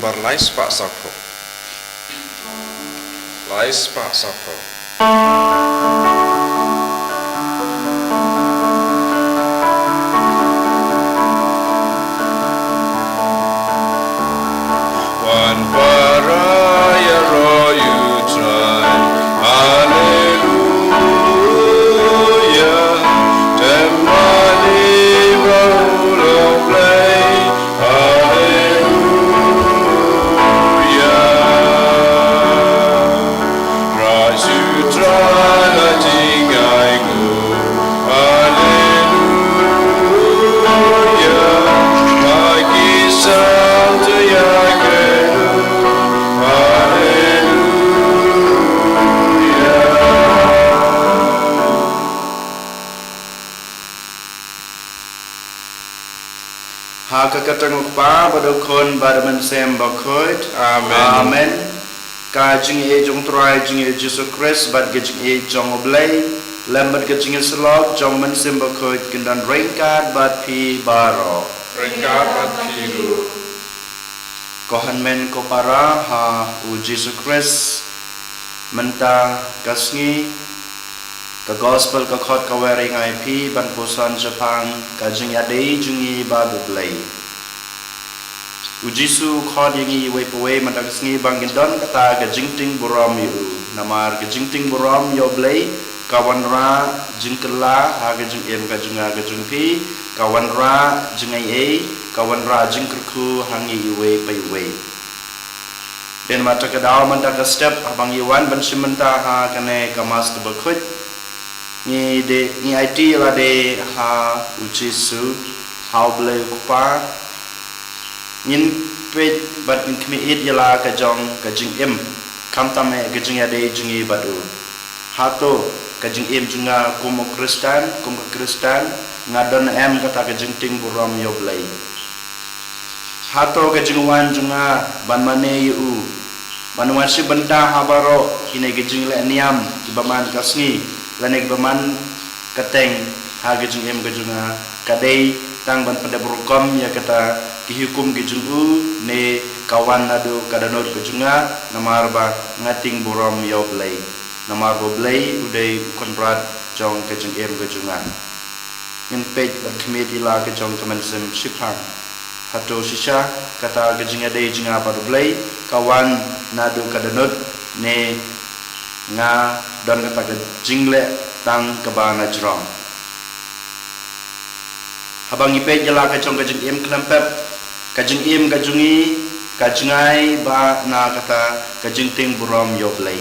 bar lais pak sako. Lais pak sako. Wan baraya royu try. Hallelujah. Temali rola play. Hallelujah. Rasu trala jingai go. Hallelujah. Bagi santa yagenu. Hakakatang pa badukon badaman sem bakoit. Amen. Amen. Ka jing e jong try jing e Jesus Christ bad ge jing e jong oblay lambat ge jing e slog jong man sem bakoit kindan rainkat bad pi baro. Ringkat at pilu. Kohan men ko para ha u Jesus Christ menta kasngi ka gospel ka khot ka wearing IP ban posan Japan ka jing ade jungi ba blay u Jisu khot yangi we powe menta kasngi bang gendon kata ka jingting buram yu namar ka jingting buram yo blay kawan ra jingkela ha ka jing em ka junga ka jung pi kawan ra jingai e kawan ra jingkerku hangi we pai we den mata ka daw menta ka step abang yuan ban simenta ha kane ka mas ka bakhut ni IT la de ha uchisu how blay kupa nin pe bat min kmi it yala ka jong ka jing em kam tame ka jing ya de jungi badu hato ka jing em junga kumo Kristen ngadon em kata ka jing ting buram yo blay hato ka jing wan junga ban mane yu ban wan si benta habaro kine ka jing le niam ki baman kasngi lanek baman kateng hagajung em gajunga kadai tang ban pada berukom ya kata dihukum gajungu ne kawan nado kadanot gajunga namar ba ngating buram yo blay namar bo blay udai konrad jong gajung em gajunga in page ban committee la gajong kamansem sipang hato sisha kata gajunga dai junga pada blay kawan nado kadanot ne nga don kata ke jingle tang kebana jrong habang ipe jala ka chong ka jing em klempep ka jing em ka jungi ka jingai ba na kata ka jing ting buram yo blay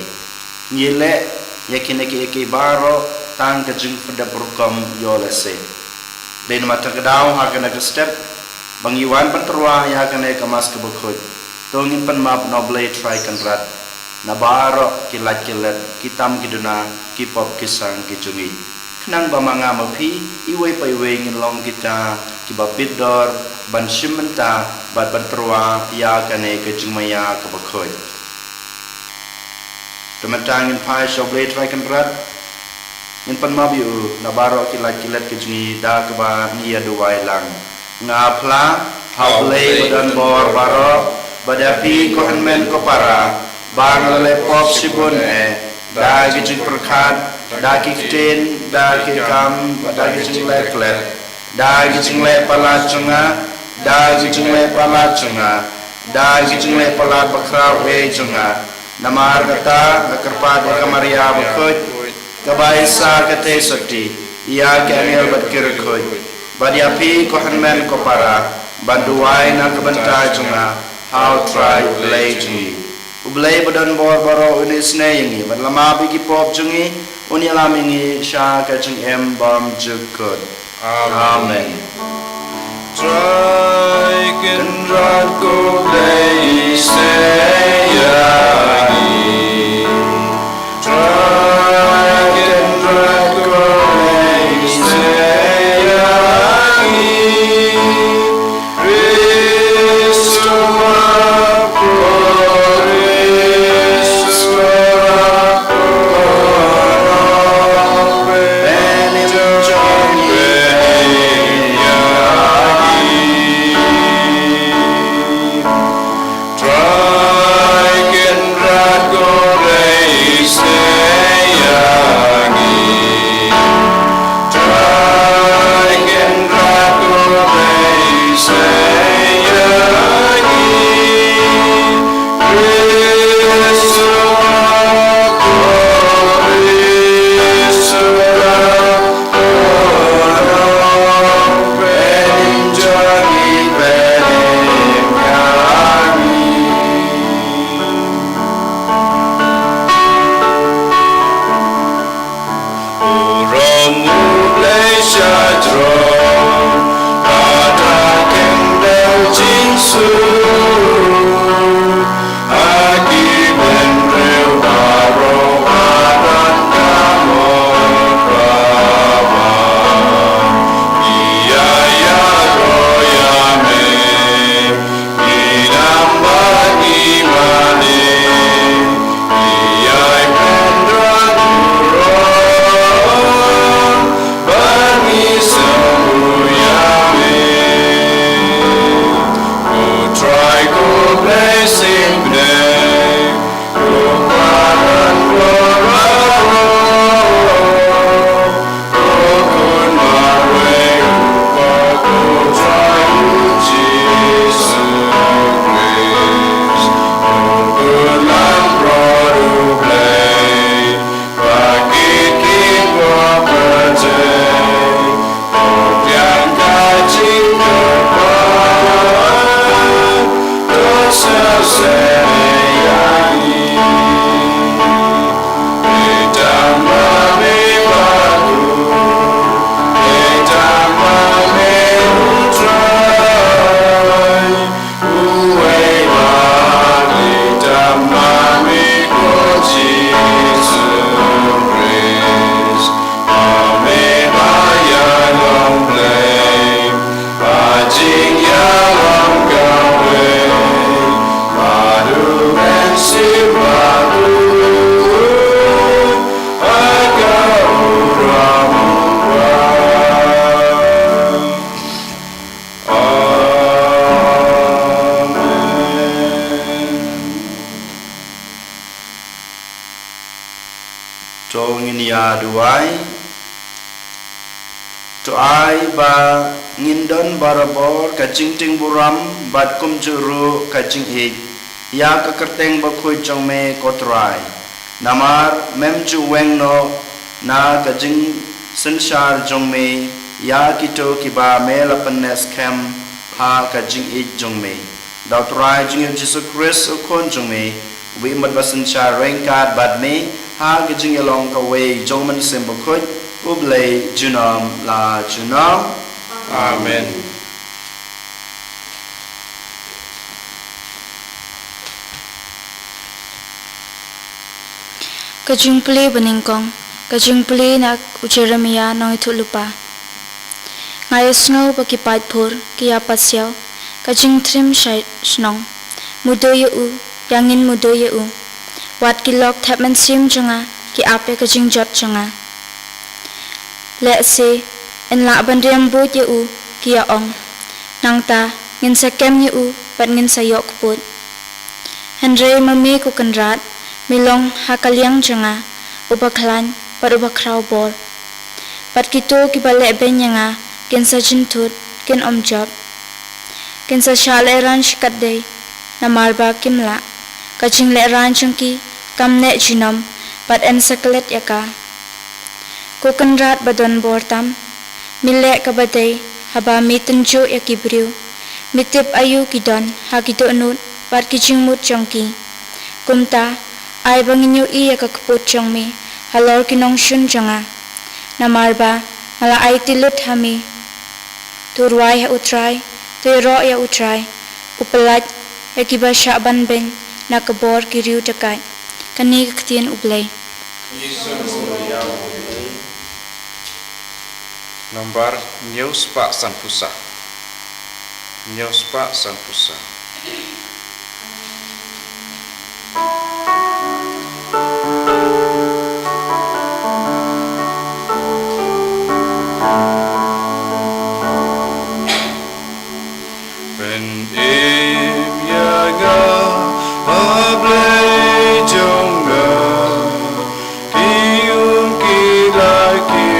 nyile yakine ke baro tang ka jing pada burkom yo lese den mata ka daw ha kana ka step bang iwan panterwa ya kana ka mas ka bukhut tongin pan map no blay try kan rat na baro kilat kitam kiduna kipop kisang kijungi kenang ba mga mapi iwe pa iwe ngin long kita kibapit dor ban simenta bat banterwa ya kane kejumaya kabakhoy tematangin pai shoble try kan rat ngin pan mabiu na baro kilat kijungi da kaba niya duwai lang ngapla hawle badan bor baro badapi ko men ko para bang lepop sibun da gijing perkat da kiftin da kikam da gijing leklet da gijing le pala chunga da gijing le pala chunga da gijing le pala bakra we chunga namar kata kerpa da kamaria bakut kabaisa kate sakti ia kanel batkir khoi badiapi ko hanmen ko para banduai na kabanta chunga how try lady ublay badan bor baro unisne yangi badlama bigi pop jungi uni alamingi sha ka jung em bam jukut amen Try can run go play say yangi. Try can run go play say yangi. Try duai tu ai ba ngindon barabor kajing ting buram bat kum juru kajing ik ya kekerteng bakui jong me kotrai namar mem ju weng no na kajing senshar jong me ya kito kiba me lapanes kem ha kajing ik jong me dau trai jing Jesus Christ ukon jong me wi mat basen cha rengkat bad me ha kajing along ka way jong man sem bakui ublay junam la junam. Amen. Kajing puli beningkong, kajing puli nak Jeremia nong itu lupa. Ngayo snow pakipat pur, kia pasyaw, kajing trim shnong, mudo u, yangin mudo u. Wat kilok tapman sim jonga, ki ape kajing jot jonga. Let's say, in la bandiam boot u, kia ong. Nang ta, ngin sa kem u, pat ngin sa yok put. Henry mami ku kenrat, milong hakaliang jonga, ubaklan, pat ubakraw bol. Pat kito kibale benyanga, kin sa jintut, kin job. Kin sa shale ranch kadday, na marba kimla, kaching le ranchangki, kam ne jinam, pat en saklet yaka. Kukenrat badon bortam, mile kabaday, haba mitunjo yakibriw, mitip ayu kidon, hakito anut, pat kijing mut jongki. Kumta, ay banginyo iya kakaput jong mi, halor kinong shun jonga. Namarba, mala ay tilut hami, turway ya utray, tuyro ya utray, upalat, yakiba syaban ben, nakabor kiriw takay, kani kaktiyan ublay. Nomor News Pak Sanpusa. News Pak Sanpusa. Ben im yaga ablay jonga kium kilaki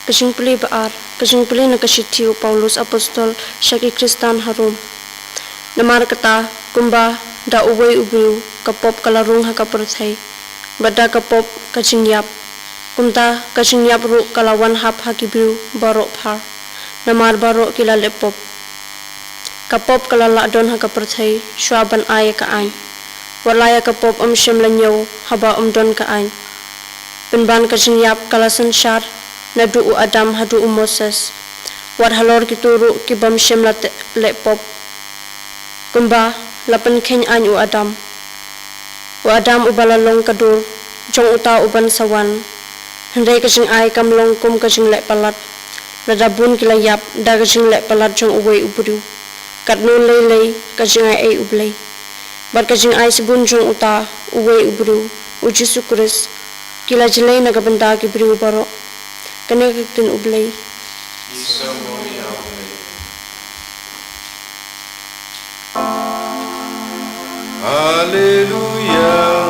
Kajing puli baar, kajing puli nakasithiu Paulus Apostol Syaki Kristan Harum. Namar kata kumba da uway ubiu kapop kalarung hakaperthai, bada kapop kajing yap. Kumta kajing yap ru kalawan hap hakibiu barok par. Namar barok kila lepop. kapop kalala don ha kaperthai shwaban aya ka ain walaya kapop shem lanyo haba don ka ain penban ka jinyap kalasan shar nadu u Adam hadu u Moses war halor kituru kibam shem le pop kumba lapan khen ain u Adam u balalong kadur jong uta uban sawan hendai ka jing ai kam long kum ka jing le palat ladabun kilayap da ka jing le palat jong uwei ubru kat nun lei ka jing ai ublei bar ka jing ai sibun jong uta uwei ubru u Jesu Kris kila jelai na gabanda ki bru baro kane ka tin ublei Hallelujah,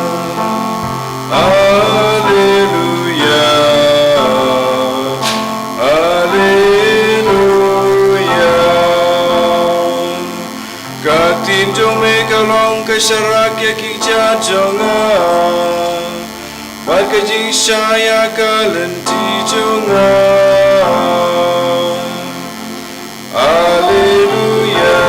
Hallelujah, Hallelujah. Katin jong me kalong kesarak ya kija jonga, bagai jing saya kalenti jonga. Hallelujah.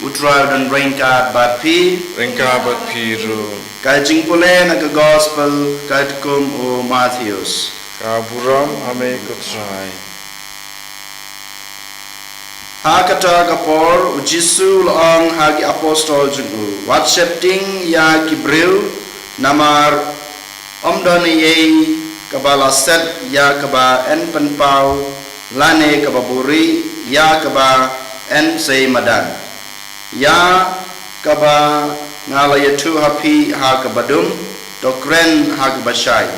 Utraw dan ringkat bat pi Rengkabat piru, kajing pule na ka gospel katkum o Matthews. kaburam ame kutrai. Ha kata kapor u Jisu loong hagi apostol jungu WhatsApp ting ya kibril namar omdoni yei kabala set ya kaba en penpau lane kaba buri ya kaba en sei madan ya kaba ngalaya tu hapi ha kabadum dokren ha kabashai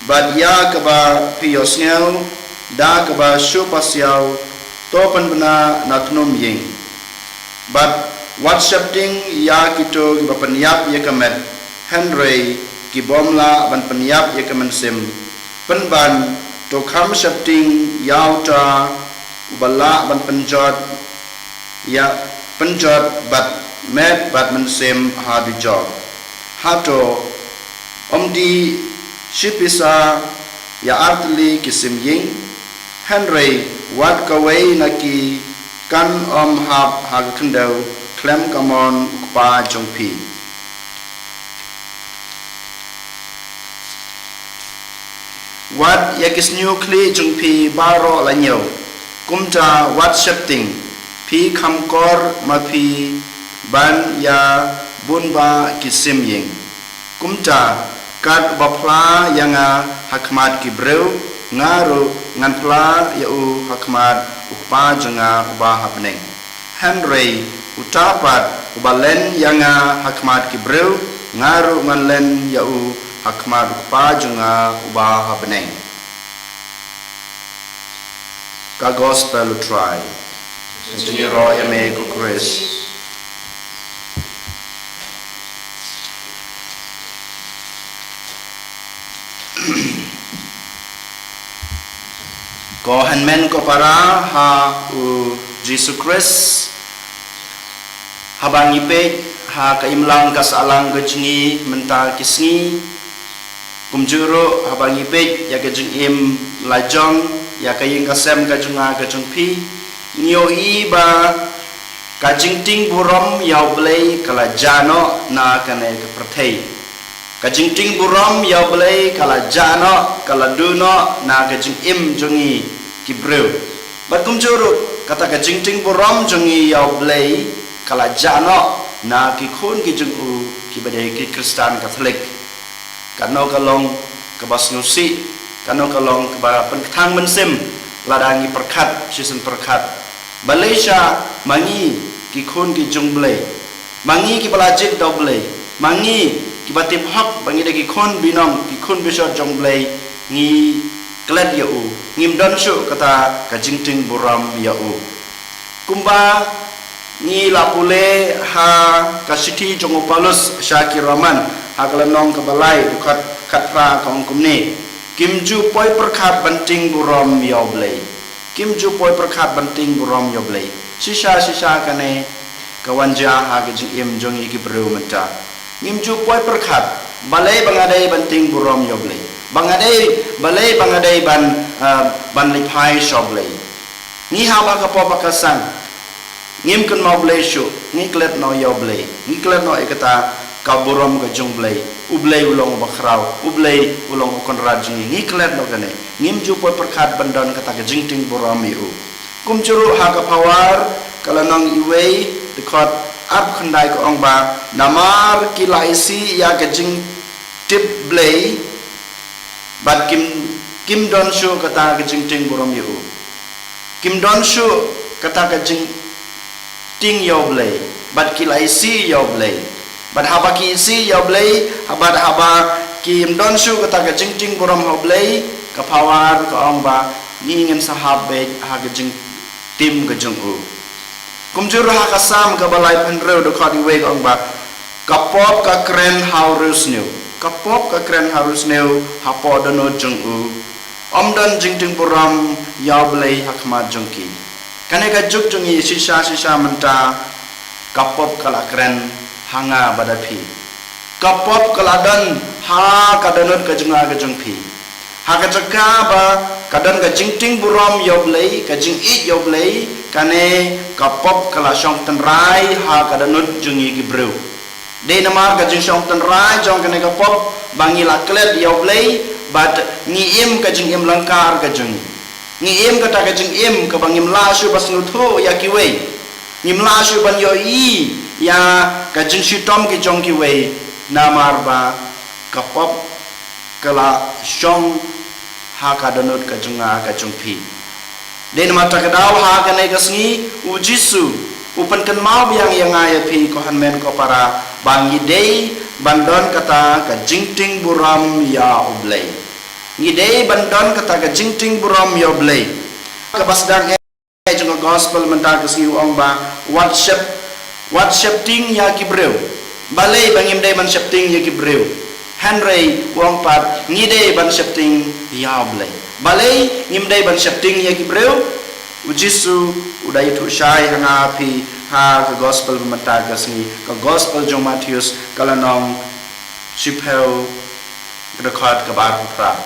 bad ya kaba piosngel da kaba syupasyau topan bena natnum ying but WhatsApp ting ya kito ki peniap ya kemet Henry ki bomla ban peniap ya kemen sim penban to kam shapting yauta ubala ban penjot ya penjot bat met bat men sim ha di job hato omdi shipisa ya artli kisim ying Henry wat kawai naki kan hab hag kendau klem kamon pa jongpi wat yakis nukli jongpi baro lanyo kumta wat shifting pi kamkor mapi ban ya bunba kisim ying kumta kat bapla yanga hakmat kibreu ngaru nganpla yau hakmat upa janga uba hapneng Henry utapat ubalen yanga hakmat kibreu ngaru nganlen yau hakmat upa janga uba hapneng ka gospel try Jiro eme ku Chris ko hanmen ko para ha u Jesus Christ habang ipe ha kaimlang kasalang gejngi mental kisngi kumjuro habang ipe ya gejeng im lajong ya kaying kasem kajunga kajung pi nio iba kajing ting burom yau blei kala jano na kane ke perthei kajing ting burom yau blei kala jano kala duno na kajing im jongi kibreu batum juru kata kajing ting burom jongi yau blei kala jano na ki khun ki jung u ki badai ki Kristen Katolik kano kalong kabas ngusi kano kalong kaba penthang mensim ladangi perkat season perkat Malaysia mangi ki khun ki jung blei mangi ki balajit do blei mangi ki batip hak bangi de ki khun binong ki khun bisot jong blei ngi klet ya u ngim don syu kata kajing ting buram ya u kumba ni lapule ha kasiti jong palus Syakir Rahman ha kalanong kabalai bukat khatra kong kumni kimju poi perkhat banting buram ya blei kimju poi perkhat banting buram ya blei sisa kane kawanja ha ke jing im jong iki bro menta ngim ju poi perkhat balai bangadai banting burom yoble balai bangadai ban lipai shoble ni ha ba ka po pakasang ngim kan mau blai shu ni klet no yoble ni klet no ikata ka burom ka jong blai ublai ulong bakrau ublai ulong kon rajingi ni klet no kane ngim ju poi perkhat bandon kata ke jing ting burom yu kum churu ha ka pawar kalanang iwei dekot ap khandai ko ong ba namar kilaisi ya ke jing tip blai bat kim don shu kata ke jing ting burom yu kim don shu kata ke jing ting yo blai bat kilaisi yo blai bat haba ki si yo blai habat haba kim don shu kata ke jing ting burom ho blai ka pawar ko ong ba ni ngem sahabe ha ke jing tim ke jung u kumjur ha ka sam ka balai penreu do khadi we ong ba kapop ka kren haurus new kapop ka kren harus new ha po dono jung u omdan jing ting buram ya blai hakma jungki kane ka juk jungi sisa menta kapop kala kren hanga badapi kapop kala dan ha kadanut ka junga ka jungpi ha ka jaka ba kadan ka jing ting buram ya blai ka jing i ya blai kane kapop kala syong tenrai ha kadanut jungi ki breu de namar ka jing syong tenrai jong kane kapop bangi la klet ya blai bat ni im ka jing im langkar ka jung ni im ka ta ka jing im ka bangim la shu pas nutho ya ki wei nim la shu ban yo i ya ka jing shi tom ki jong ki wei namar ba kapop kala syong ha ka danut ka junga ka jung pi den mata ka daw ha ka nei ka sngi u jisu upan kan mau yang ai pi ko han men ko para bangi dei bandon kata ka jingting buram ya ublai ngidei bandon kata ka jingting buram ya ublai ka basdang jung gospel menta ka sngi ong ba what ting ya kibreu balai bangim dei man ting ya kibreu Henry wong pat ngidei ban ting ya ublai balai ngimdei ban ting ya kibreu ujisu udai tu syai hanga api ha ke gospel menta ka sngi ka gospel jong Matius kalanong sipeu record ka bar pra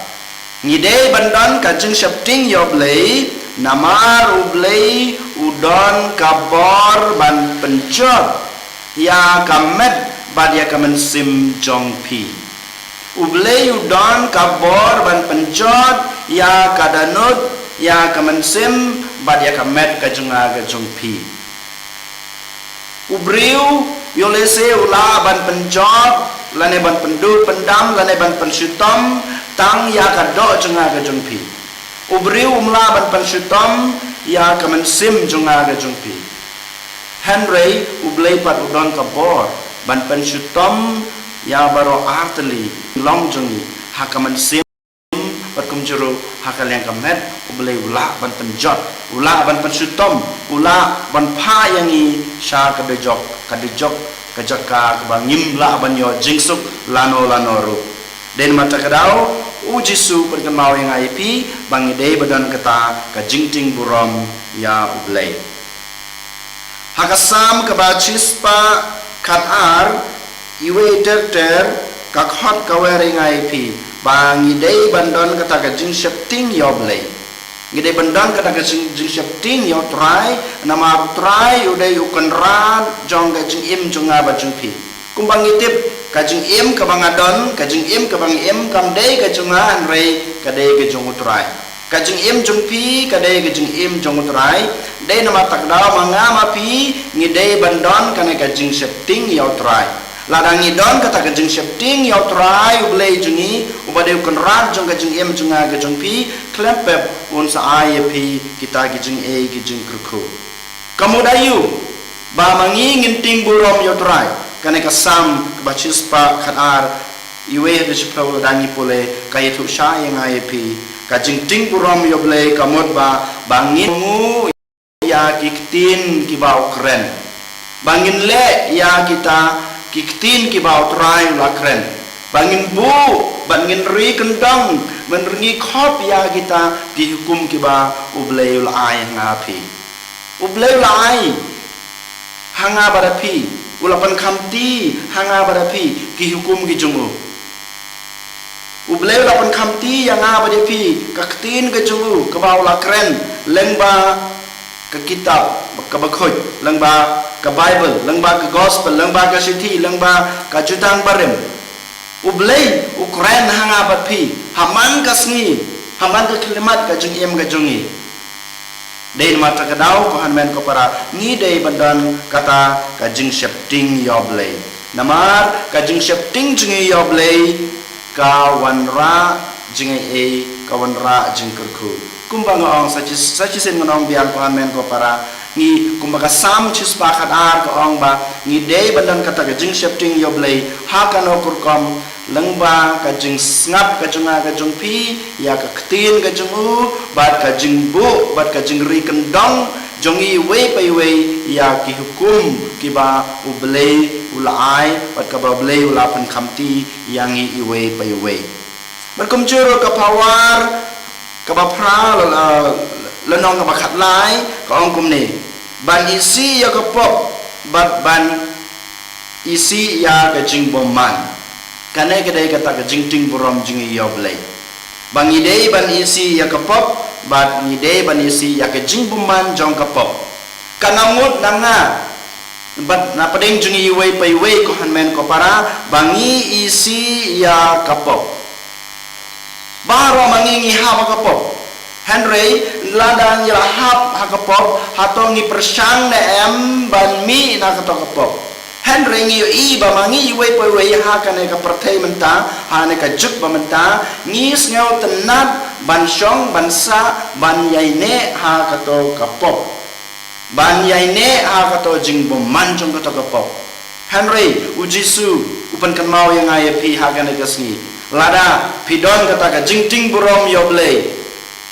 ngidei bandon ka jing ting yo blai namar ublai udon kabor ban pencot ya kamet bad ya kamen sim jong pi ublai udon kabor ban pencot ya kadanut ya kamen sim bad ya kamet ka junga ka jong pi ubriu yolese ula ban pencot lane ban pendul pendam lane ban pensyutom tang ya kado junga ka jong pi ubriu umla ban pensyutom ya kamen sim junga ka jong pi Henry ublai pat udon kabor ban pensyutom ya baro arteli long jungi hakaman sim pat kumjuru hakal yang kamet ublai ula ban penjot ula ban pensyutom ula ban pha yangi sha kadejok kajaka kabangim la ban yo jingsuk lano ru den mata kadau ujisu perkenau yang IP bangidei badan kata ka jingting buram ya ublai hakasam kabachispa khatar iwe ter ka khot kawering IP bangidei bandon kata ka jing septing ya ublai ngidei bandon kata ka jing septing ya try nama try udai ukenran jong ka jing im junga ba jung pi kumbang itip kajing im kabangadon kajing im kabang im kamdei kajunga anrei kadei kajung utrai kajing im jungpi kadei kajing im jung utrai dei nama takdao mangama pi ngidei bandon kana kajing septing ya utrai ladang ngidon kata kajing septing ya utrai ublei jungi ubadeu kenrat jong kajing im junga kajung pi klempep un sa ai pi kita kajing e kajing kruku kamudayu ba mangi nginting burom ya utrai kane kasam kebachispa khatar iwe de chipro dangi pole kayethu sha yang ip ka jingting burom yoble kamot ba bangin mu ya kiktin ki ba ukren bangin le ya kita kiktin ki ba utrai la kren bangin bu bangin ri kendang menrengi khop ya kita dihukum ki ba ublei la ai ngapi ublei la ai hanga barapi ulapan khamti hanga barapi ki hukum ki jungu ublay ulapan khamti yang nga barapi ka ktin ka jungu ka baula kren lengba ka kitab ka bakhoj lengba ka bible lengba ka gospel lengba ka sithi lengba ka jutang barem ublay ukren hanga barapi haman ka sngi haman ka kalimat ka jung em ka jungi dei mata ka daw ko han men ko para ni dei bandan kata ka jing shepting yoblei namar ka jing shepting jingi yoblei ka wanra jingi e ka wanra jing kurku kumbang ong sachi sen ngonong biang ko han men ko para ni kumbaga sam chis pakat ar ko ong ba ni dei bandan kata ka jing shepting yoblei ha kano kurkom lengba ka jing ngap ka junga ka jung pi ya ka ktin ka jung u bat ka jing bu bat ka jing ri kendong jongi we pai we ya ki hukum ki ba ublei ulai bat ka ba ublei ulapan khamti yang i we pai we berkum juro ka pawar ka ba pra lenong ka ba khat lai ka ong kum ni ban isi ya ka pop bat ban isi ya ka jing boman kanai kedai kata ke jingting buram jingi yoblei bang idei ban isi ya kapop bat idei ban isi ya ke jing buman jong kapop kanamut nanga bat na padeng jingi wei pai wei ko han men ko para bangi isi ya kapop baro mangingi ha kapop Henry ladang ya hap ha kapop hatongi persang na em ban mi na kapop Henry ngi i ba mangi we poi we ha ka ne ka prathai menta ha ne ka juk ba menta ngi sngaw tanat ban shong ban sa ban yai ne ha ka to ka pop ban yai ne ha ka to jing bom man jong ka to ka pop Henry ujisu upan kan mau yang ai pi ha ka ne ka sngi lada pidon kata ka jing ting burom yoblei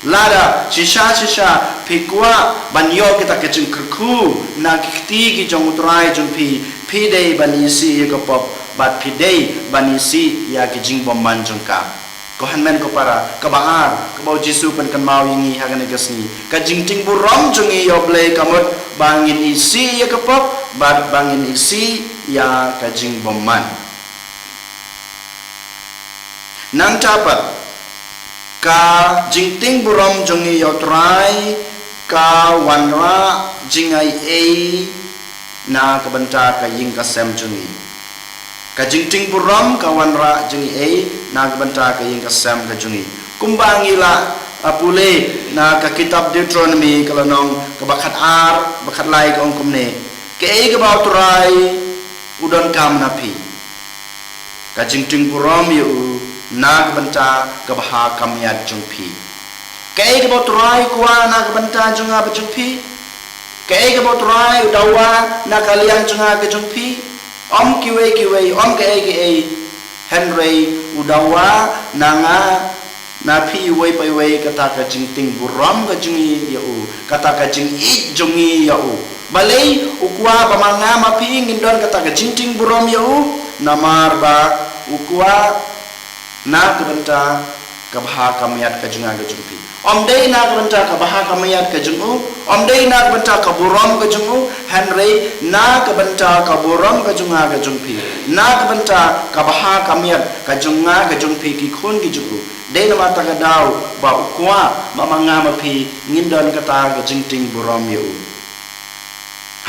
lada shisha pikwa banyo kita ke jing kurku na kiti ki jong utrai jong pi dei banisi ko pop bat pi dei banisi ya ki jing bom man jong ka ko han men ko para ka baar ko bau jisu pen kan mau yingi ha kan gasni ka jing ting burom jong i yoblei kamot bangin isi ya ko pop bat bangin isi ya ka jing bom man nang tapat ka jingting burom jongi yotrai ka wanra jingai e na kabanta ka ying ka sem jongi ka jingting burom ka wanra jingi e na kabanta ka ying ka sem ka jongi kumbangi la apule na ka kitab Deuteronomy kalanong ka bakat ar bakat lai ka ong kumne ke e ka bautrai udon kam napi ka jingting burom yu nag banta kabha kamyat jungpi kai ke botrai kwa nag banta junga bajungpi kai ke botrai udawa na kalian junga ke jungpi om kiwe om ke Henry udawa nanga napi we pai we kata ka jingting buram ka jungi yau kata ka jing I jungi yau balai ukwa pamanga mapi ngindon kata ka jingting buram yau namar ba ukwa na kabanta kabha kamyat ka junga ka jungpi om dei na kabanta kabha kamyat ka jungu om dei na kabanta kaburam ka jungu Henry na kabanta kaburam ka junga ka jungpi na kabanta kabha kamyat ka junga ka jungpi ki khun ki jungu dei na mata ka daw ba ukwa mamanga mapi ngindon kata ka jingting buram yu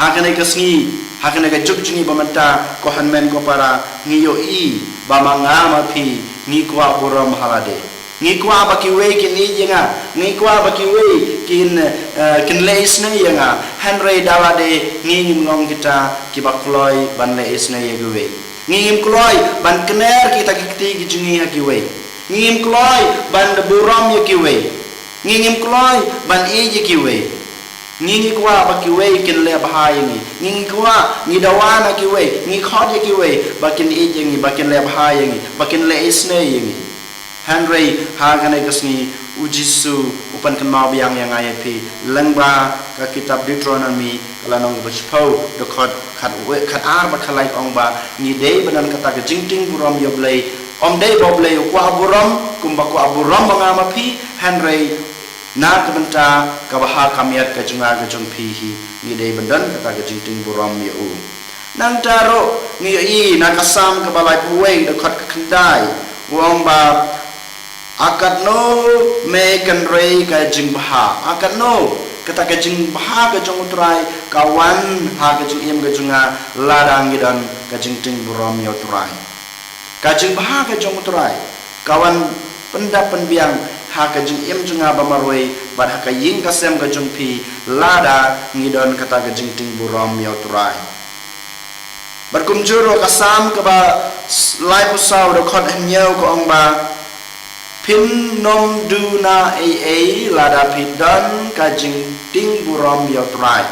hakane ka sngi hakane ka jugjungi bamanta ko hanmen ko para ngiyo I bamanga mapi ngi kwa buram halade ngi kwa bakiwe kin ijenga ngi kwa bakiwe kin leisne yenga Henry dalade ngi ngong kita kibakloi ban leisne yeguwe ngi kloi ban kner kita kiti gijungi hakiwe ngi kloi ban buram yekiwe ngi kloi ban ijekiwe ngi kwa bakiwe kin le bahai ngi kwa ngi dawana kiwe ngi khod yekiwe bakin ijengi bakin le bahai ngi bakin le isne ngi Henry hagane kasni ujisu upan kan mau yang ayapi lengba ka kitab Deuteronomy kalanong bachpau de khat ar ba khalai ong ba ngi dei banan kata ka jingting buram yoblei om dei boblei kwa buram kumba kwa buram banga mapi Henry na kebenta kabaha kamiat kajunga kajung pihi ngidei bendan kata kajing ting buram ya u nang taro ngi na kasam kabalai puweng dekat kendai wong ba akat no me kan rei kajing baha akat no kata kajing baha kajung utrai kawan ha kajing im kajunga ladang dan kajing ting buram ya utrai kajing baha kajung utrai kawan pendap penbiang ha kajing im junga bamaroi bad ha kaying kasem kajung pi lada ngidon kata kajing ting buram ya utrai berkumjuro kasam kaba lai pusau do khot hnyau ko ong ba pin nom du na ai lada pidan kajing ting buram ya utrai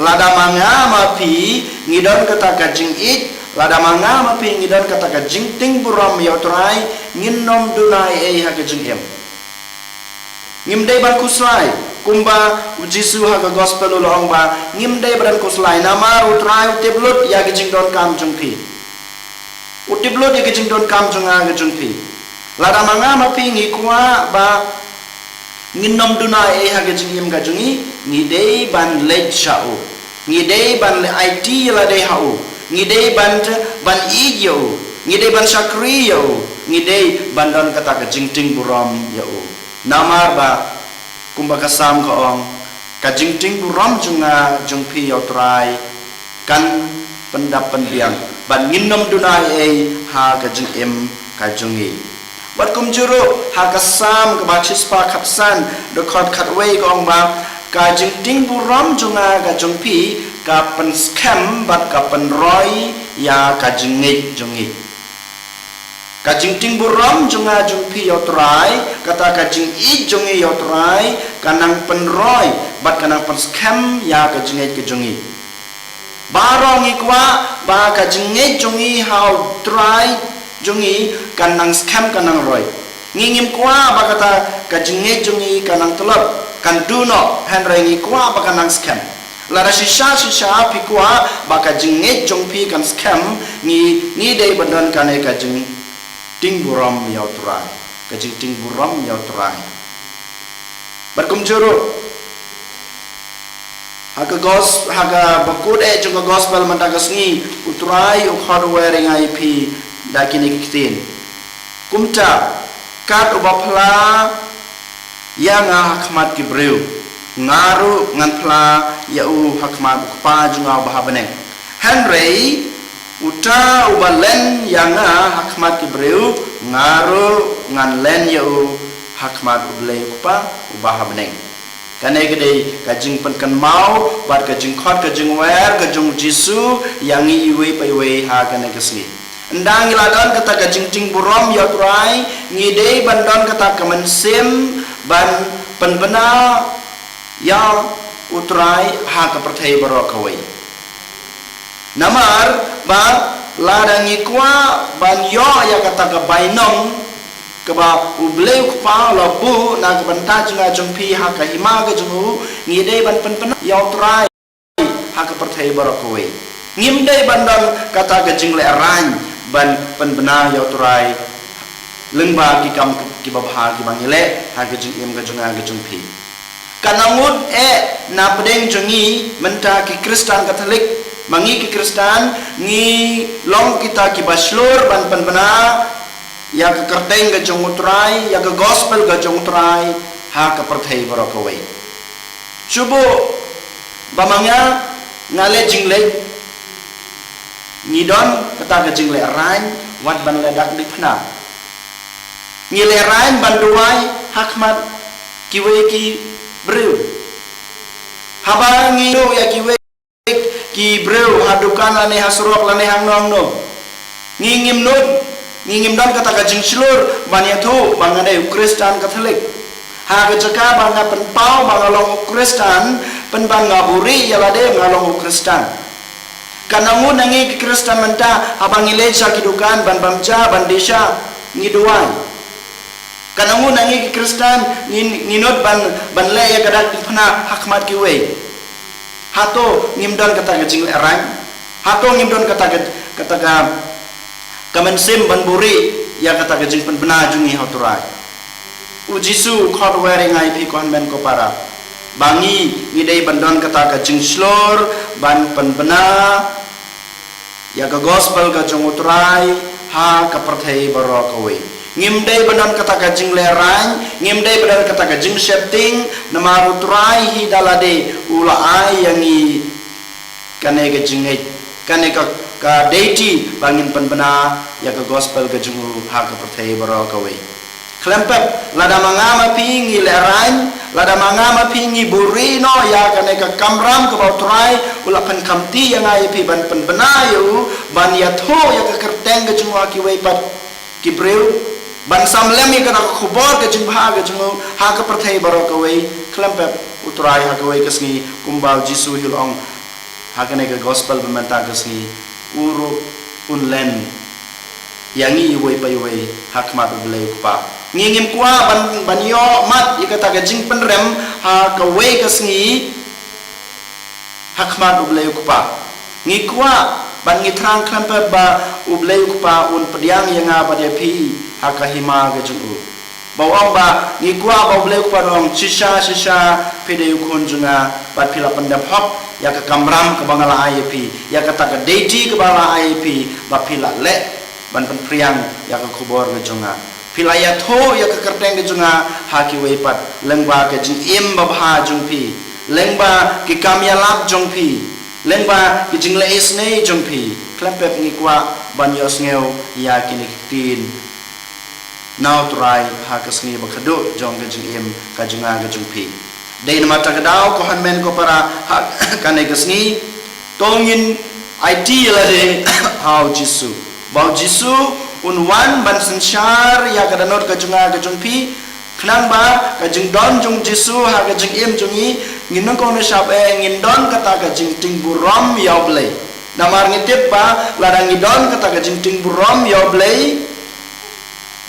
lada manga ma pi ngidon kata kajing it lada manga ma pi ngidon kata kajing ting buram ya utrai ngin nom du na ai ha kajing im ngimdai ban kuslai kumba jisu ha ka gospel lo ong ba ngimdai ban kuslai nama utrai utiblut ya kajing don kam jung pi utiblut ya kajing don kam jung a kajing pi lada manga ma pi ngi kwa ba nginom duna e ha kajing im kajungi ngidei ban lech shau ngidei ban le it la dei hau ngidei ban ijo ngidei ban sakri yo ngidei ban don kata kajing ting buram yo namar ba kumba kasam ko ong kajing ting buram junga jung pi yo trai kan pendap pendiang ban nginom duna e ha kajing im kajungi bat kumjuro ha kasam ka bachis pa khapsan do khot khatwei ko ong ba kajing ting buram junga kajung pi ka pen scam bat ka pen roi ya kajing ngei jungi kajing ting buram junga jung pi yo trai kata kajing I jungi yo trai kanang pen roi bat kanang pen scam ya kajing ngei kajungi barong ikwa ba kajing ngei jungi how try jungi kanang scam kanang roi ngingim kwa ba kata kajing ngei jungi kanang telap kan duno henrengi kwa ba kanang scam lara shisha pi kwa ba kajing ngei jung pi kan scam ni dei bandan kanai kajing ting buram ya trai kajing ting buram ya trai berkumjuro haga bakut juga gospel mandagasngi utrai ukhad wearing IP dakini kitin kumta kat ubapla yang hakmat kibreu ngaru ngan pla ya u hakmat pa junga bahabeneng Henry uta ubalen yang hakmat kibreu ngaru ngan len ya u hakmat ublei kupa ubahabeneng kanai gede kajing penkan mau bat kajing khot kajing wer kajing jisu yang iwe paiwe ha kanai kesni ndang iladan kata kajing ting buram ya trai ngidei bandon kata kemensim ban penbena ya utrai ha ka perthai barokawai namar ba ladangi kwa ban yo ya kata ka bainong keba ubleu kpa labu na kebanta junga jungpi ha ka hima ga jungu ngidei ban penpen ya utrai ha ka perthai barokawai ngimdei bandon kata ka jingle ran ban penbena ya utrai lengba ki kam ki babha ki bangile ha ka jing im ga junga ga jungpi kanangut na pedeng jungi menta ki Kristen Katolik mangi ki Kristen ngi long kita ki baslur ban penbena ya ke kerteng ga jung utrai ya ke gospel ga jung utrai ha ka perthai barokawai subo bamangya ngale jingle ngidon kata ga jingle ran wat ban ledak di phna ngile ran ban duai hakmat kiwe ki breu haba ngido ya kiwe ki breu hadukan lane hasrok lane hangnong no ngingim nun ngingim dan kata kajing silur banya tu bangade Kristen Katolik ha kejaka banga penpau bangalong Kristen penbanga buri yalade ngalong Kristen kanangun nangi ki Kristen menta abang ileja kidukan ban bamja ban desa ngiduai kanangun nangi ki Kristen nginot ban le ya gadak dipna hakmat kiwe hato ngimdan kata kajing erang hato ngimdan kata kamen sim ban buri ya kata kajing penbena jungi haturai Jisu khot wering ai pi konven ko para bangi ngidei bandon kata ka jingslor ban penbena ya ka gospel ka jong utrai ha ka perthei baro kawe ngimdei bandon kata ka jing lerang ngimdei bandon kata ka jing setting namar utrai hi dalade ula ai yangi kane ka jingai kane ka deity bangin penbena ya ka gospel ka jong ha ka perthei baro kawe klempep lada mangama pingi lerang lada mangama pingi burino ya kane ka kamram ka bautrai ula pen kamti yang ai pi ban pen benayu ban ya tho ya ka kerteng ka jungwa ki weipat ki breu ban samlem ya ka khubor ka jingha ka jungu ha ka perthai baro ka wei klempep utrai ha ka wei kasni kumbal jisu hilong ha kane ka gospel bementa kasni uru unlen yangi wei pai wei hakmat ulei pa ngingim kwa ban yo mat ikata ka jing penrem ha ka wei kasngi hakmat ublei kupa ngi kwa ban ngi trang klampa ba ublei kupa un pediang yang apa dia pi ha ka hima ka jungu bawang ba ngi kwa ba ublei kupa dong sisa pede ukun junga bat pila pendap hop ya ka kamram ka bangala IP ya ka ta ka deity ka bangala IP ba pila le ban pen priang ya ka kubor ka junga pilaya tho ya ka kerteng ke junga haki weipat lengba ke jing im babha jung pi lengba ki kamya lap jung pi lengba ki jing le isne jung pi klempep ngi kwa ban yos ngeu ya kini tin now try ha ka sngi ba khadu jong ke jing im ka junga ke jung pi dei mata ka dau ko han men ko para ka ne ke sngi tongin IT la de how jisu bau jisu unwan ban sanshar ya ka danot ka junga ka jungpi khnang ba ka jing don jung jisu ha ka jing im jungi nginong ko na shap ngin don kata ka jing ting burom yoble namar ngitip ba ladang ngidon kata ka jing ting burom yoble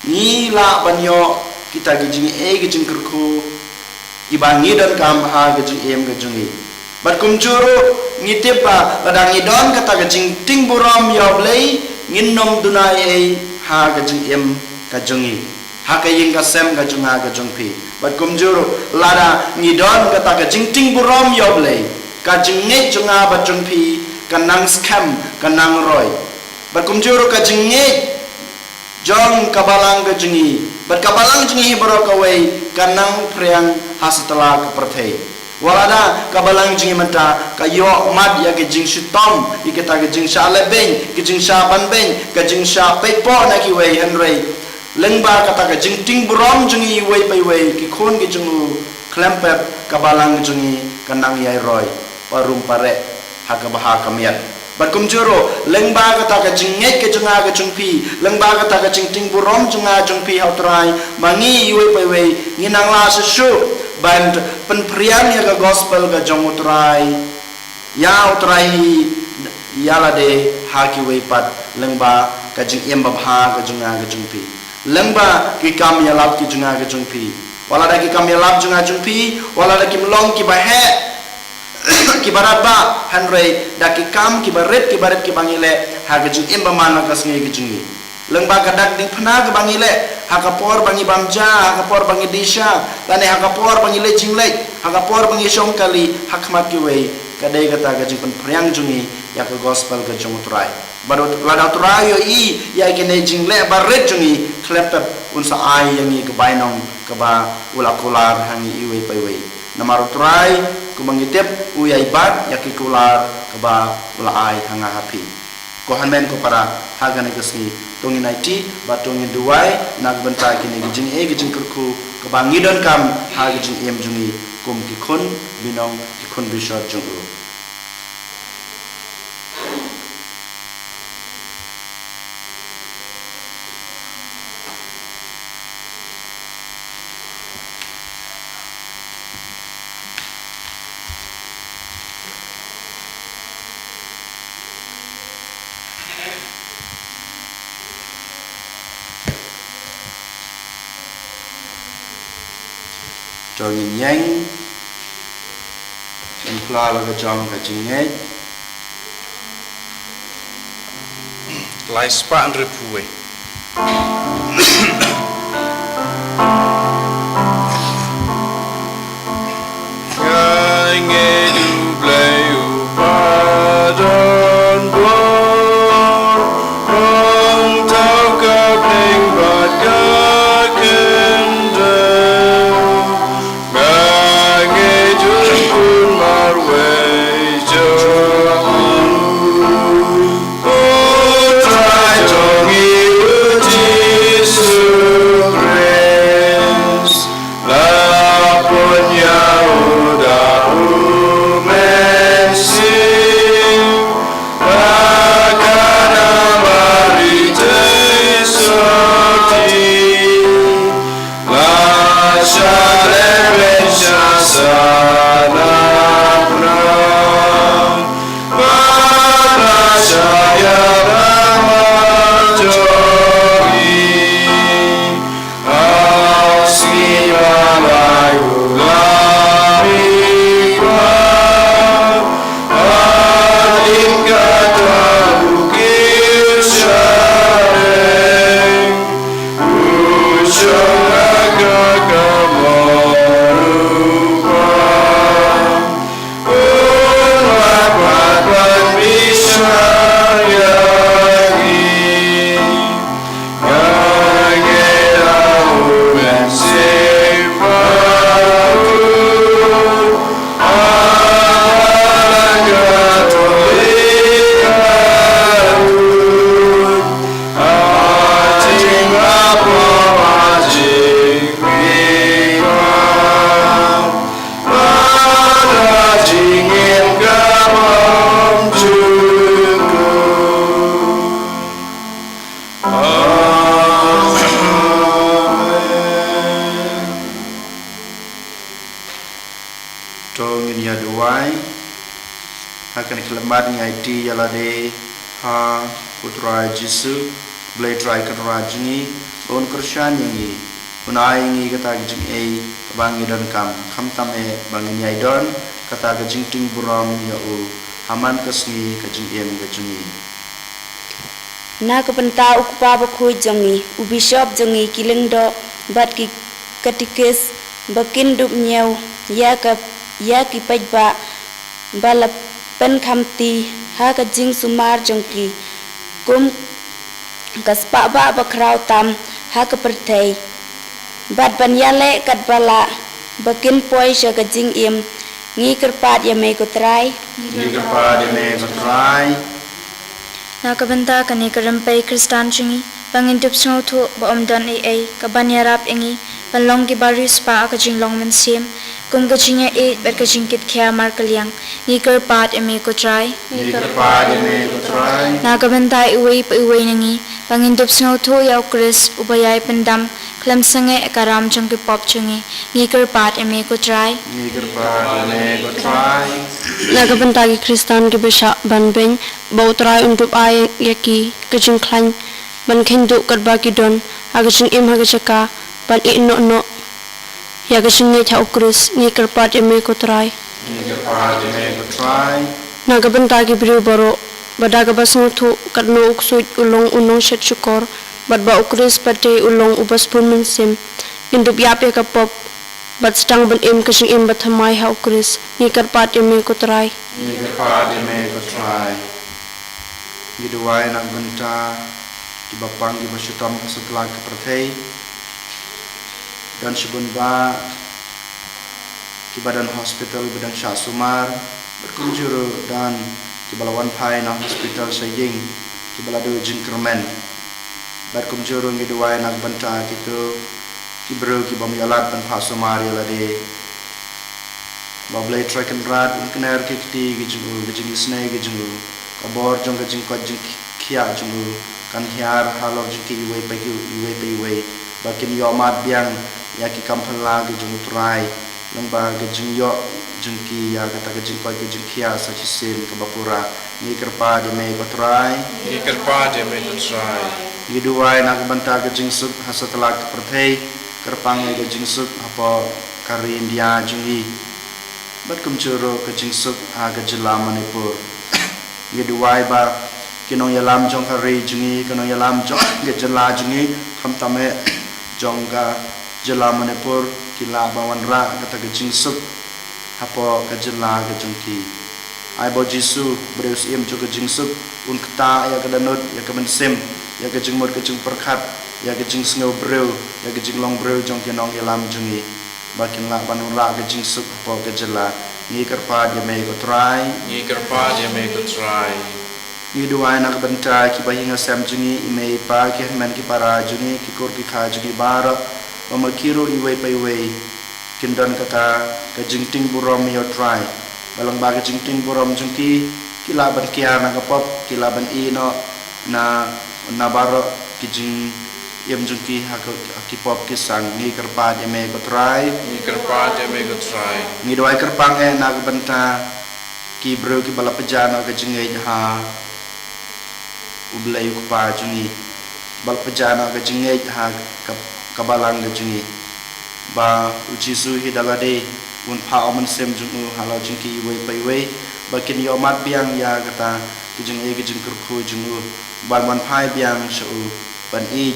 ni la banyo kita ka jing ka jing kurku ibangi don kam ha ka jing im ka jungi bat kumjuru ngitip ba ladang ngidon kata ka jing ting burom yoble nginom dunai ha ka jing em ka jungi ha ka ying ka sem ka junga ka jungpi bat kumjuru lada ngidon kata ka jing ting burom yoble ka jing nge junga ba jungpi ka nang scam ka nang roy bat kumjuru ka jing nge jong kabalang ka jungi bat kabalang jungi baro ka wei ka nang priang ha setelah ka perthei walada kabalang jing menta ka yo mat ya ke jing shitom ikita ke jing sha lebeng ke jing sha ban beng ke jing sha pepo na ki wei henrei lengba kata ke jing ting brom jing i wei pai wei ki khon ke jing klempep kabalang jing kanang yai roy parum pare ha ka bah ka miat bat kumjuro lengba kata ke jing nge ke junga ke jungpi lengba kata ke jing ting brom junga jungpi hautrai mangi i wei pai wei nginang la sesu ban penprian ya ka gospel ka jong utrai ya utrai ya la de haki weipat lengba ka jing em babha ka junga ka jungpi lengba ki kam ya lap ki junga ka jungpi wala da ki kam ya lap junga jungpi wala da ki mlong ki bahe ki baraba hanrei da ki kam ki baret ki bangile ha ka jing em ba mana ka sngi ki jungi lengba kadak ding phna ka bangile hakapor bangi bamja hakapor bangi disha tane hakapor bangi le jinglek hakapor bangi shongkali hakmat ki wei kadai kata ka jing pen priang jungi ya ka gospel ka jong utrai baru lada utrai yo i ya kene jingle baret jungi klepep unsa ai yangi ka bainong ka ba ula kular hangi i wei pai wei namar utrai ku mangitep u yai bat ya ki kular ka ba ula ai hanga hapi ko hanmen ko para hagane kasni tongin IT batongin duai nak benta kini gijing gijing kurku kebangidon kam ha gijing em jungi kum ki khun binong ki khun bishot jungu cho nhìn nhanh mình pla là cái trong cái chừng ngay Lai spa andre puwe. duai akan kelemat ngai ti yalade ha putra Yesus blai try kan rajni bon Kristen yangi unai ngi kata jing ei bangi don kam tam e bangi nyai don kata jing ting buram ya u haman kasngi kajing em kajungi na kapenta ukpa bakhui jongi u bishop jongi kilengdo bat ki katikes bakin dup nyau ya ki pajba bala pen khamti ha ka jing sumar jongki kum kaspa ba bakrau tam ha ka perthai bat banyale kat bala bakin poi sha ka jing im ngi kerpat ya me ko trai ni kerpat ya me ko trai Nakabanta kani karampai Kristan chungi bangin dup snow thu ba omdan ai kabanya rap engi balong ki baru spa ka jinglong men sim kum ka chinya e ber ka jingkit khya mar kalyang ni kar pat eme ko try ni kerpat ya me ko try Nakabanta uwi pa uwi nangi bangin dup snow thu yaw Chris ubayai pendam klam sange karam chungki pop chungi ni kar pat eme ko try ni kerpat ya me ko try Nakabanta ki Kristan ki besha banbeng bautrai untuk ay yaki kajing klan ban kendo kadba ki don agajing im hagachaka ban no ya gajing ni cha ukris ni karpat eme ko trai ni kerpat ya me ko try Nakabanta ki brio baro badaga basung thu kadno uksu ulong unong shet chukor badba ukris pate ulong ubas pun sim indup yap ya kapop bat stang ban im kajing im bathamai ha ukris ni karpat eme ko trai ni kerpat ya me ko try giduai nak benta ki bapang ki basyutam setelah ke perthai dan sebunba ki badan hospital badan Syah Sumar berkunjuru dan ki balawan pai na hospital saying ki balado jingkermen berkunjuru giduai nak benta kitu ki bro ki bam yalat ban Pak Sumar yalade bablai tracken rad unkener ki kiti gijing snai gijing kabor jong kajing ko jing khia jong kan hiar halor jing ki iwe pa iwe bakin yo mat biang ya ki kampala ge jong turai lamba ge jing yo jing ki ya kata ge jing ko ge jing khia sa chi sim ka bapura ni kerpa de me ko turai ni kerpa de me ko try ni duai nak banta ge jing suk hasatlak perthei kerpang ge jing suk apa kari India jingi bat kum churo ge jing suk ha ge jila Manipur ye duai ba kinong yalam jong kari jungi kinong yalam jong ge jela jungi kham tame jong ga jela Manipur kila bawan ra kata ge jing suk hapo ge jela ge jongki ai bo jisu breus im jo ge jing suk un kta ya ge danut ya ge mensim ya ge jing mot ge jing perkhat ya ge jing sngo breu ya ge jing long breu jong kinong yalam jungi bakin la banun ra ge jing suk hapo ge jela ni kerpa dia me ko try ni kerpa de me ko try ni duai nak benta ki bahinga sam jungi ime pa ki men ki para jungi ki kor ki kha jungi bar pamakiro iwe pa iwe kindon kata ka jingting burom yo try balang ba ka jingting burom jungki ki laban kia na ka pop ki laban i no na baro ki jing yem jungki ha ki pop ki sang ni kerpa dia me ko try ni kerpa de me ko try ni doai kerpang nak benta ki bro ki bala pejana ka jingai ha ublai ku pa jungi bal pejana ka jingai ha ka balang ka jungi ba ujisu hidalade un pa omen sem jungu halau jingki wei pai wei bakin yo mat biang ya kata ki jingai ki jingkur khu jungu ban ban pai biang shu ban i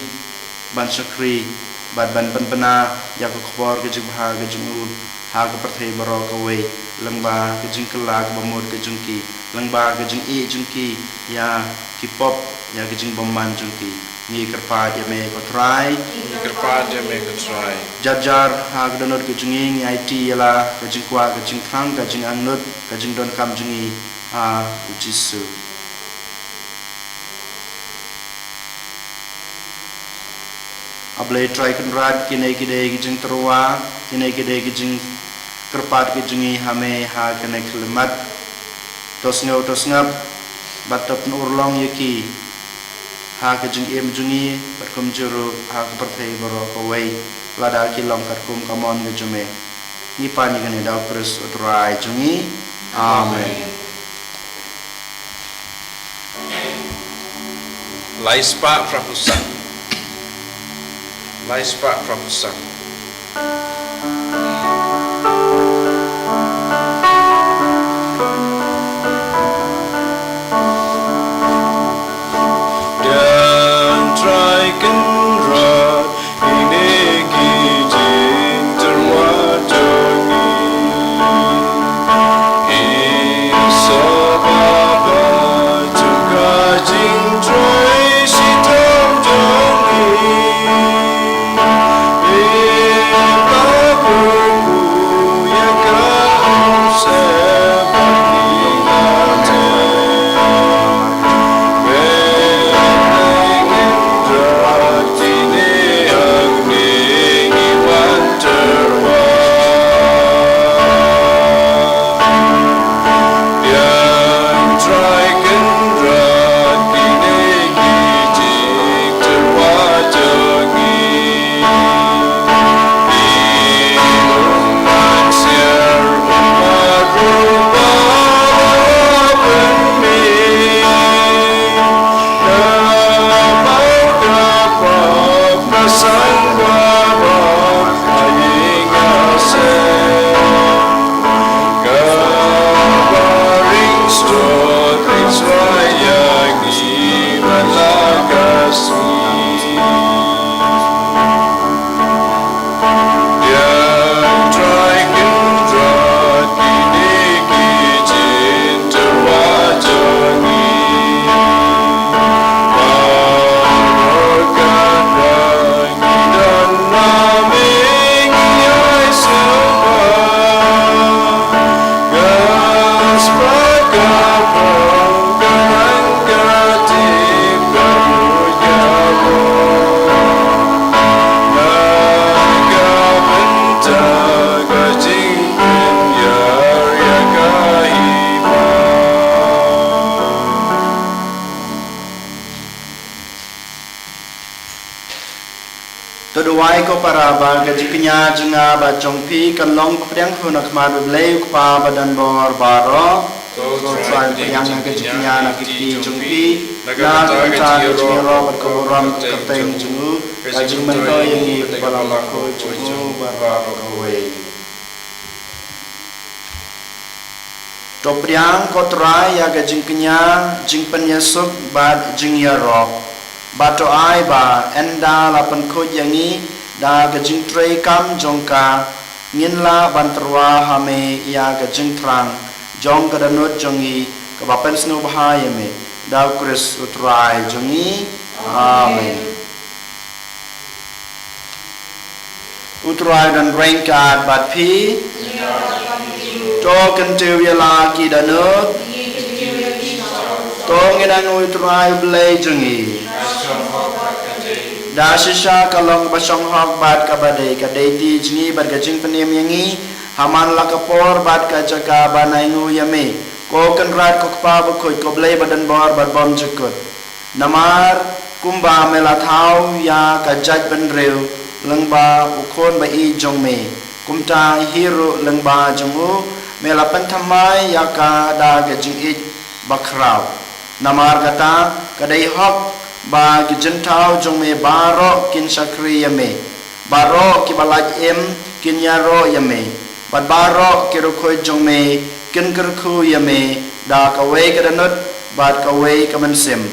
ban sakri ban pena ya ko khobor ke jing ha ke jungu ha ko perthai baro ko wei langba ke jing kala ko bamur ke jungki langba ke jing i jungki ya ki pop ya ke jing bomman jungki ni kerpa dia me ko try ni kerpa de me ko try jajar ha ke donor ke jungi ngi IT yala ke jing kwa ke jing thang ke jing angnut ke jing don kam jungi ha ujisu ablai try kan rad kine kide gijing terwa kine kide gijing kerpat gijingi hame ha kene klemat tos ngap batap nurlong yaki ha gijing em jungi batkum juru ha keperthai baro kawai lada ki long katkum kamon gejume ni pani kene dau krus utrai jungi Amen. Laispa Prapusan. Laispa Prapusan. Dan traikan ini kijing terwajangi isababa juga jing trai si tong jongi ibaburku ya kau sebagai ngate Toduai ko para ba gajiknya jenga ba jongpi kalong pepriang hunak madu blei pa badan bor baro trai pepriang gajiknya nakiti jongpi na kanta gajiknya ro berkoram kerteng jengu gajik mento yang i balam ko jengu baro kowe topriang ko trai ya gajiknya jingpen yesuk bad jingya ro bato ai ba enda lapan ko yangi da gajing trei kam jongka ngin la banterwa hame ya gajing trang jong kadanut jongi kabapen snu bahaya me da kris utrai jongi amen utrai dan rengkat bat pi to kentu yala ki danut to ngidan utrai blai jongi da shisha kalong basong hok bat ka badai ka deiti jingi bat ka jing penim yangi haman la kapor bat ka jaka banai ngu yame ko kan rat ko pa bukut ko blai badan bor bat bom jukut namar kumba mela thau ya ka jaj ban reu lengba ukon ba i jong me kumta hero lengba jongu mela penthamai ya ka da ka jing it bakrau namar kata kadai hok ba gijentau jong me baro kin sakri yame baro ki balaj em kin yaro yame bat baro ki rukoi jong me kin kerku yame da kawe kadanut bat kawe kamansim